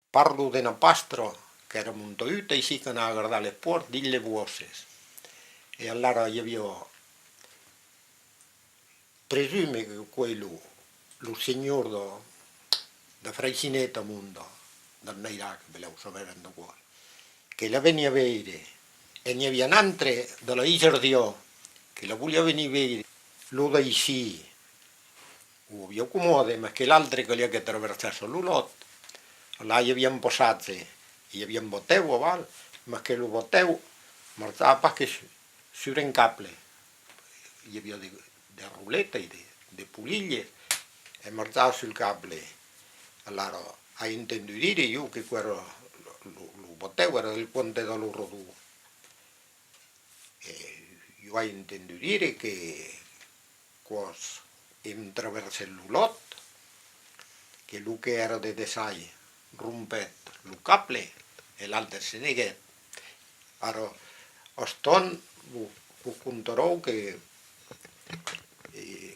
parlo de pastro che era molto aiuto e si che andava a guardare le porte delle voci. E allora io presumo che quello, lo signor da Fraisineta mondo, dal Iraq, ve lo sapere qua, che la veniva a vedere, e ne havia un'altra dalla Iserdio, che la voleva venire a vedere, lo dai sì, o vi accomode, ma che l'altra che li ha attraversato l'ulotto, là gli abbiamo posato, gli abbiamo botteo, val, ma che lo botteo, ma stava che su un caple, gli aveva delle rulette, delle puliglie, e marzava sul caple. Allora, hai inteso dire io che quello, lo botteo era del ponte da loro due. E io hai inteso dire che cosa attraverso il lulotto, che lui che era di desai rompet lo caple e l'altro se ne che. Allora, a Ston, lo conterò che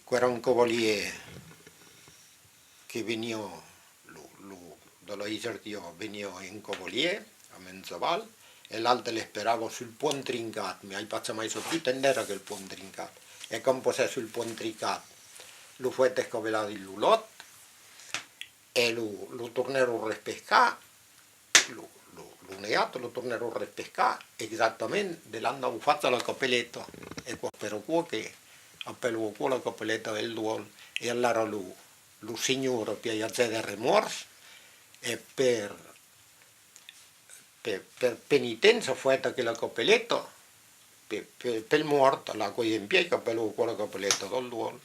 era un cavaliere che veniva dalla Iserdio veniva in cavaliere a Menzaval e l'altro le speravo sul ponte trincato, mi hai fatto mai più tendere che il ponte trincato e come sei sul ponte trincato lo fu scavelato il lulotto e lo tornerò a rispeccato, lo negato, lo tornerò a rispeccato esattamente dell'anno fatto la cappelletta e spero qua che appello qua la cappelletta del duolo e allora lo signore piace del rimorso e per penitenza fatta che la cappelletta per il morto la coi in piedi appello qua la cappelletta del duolo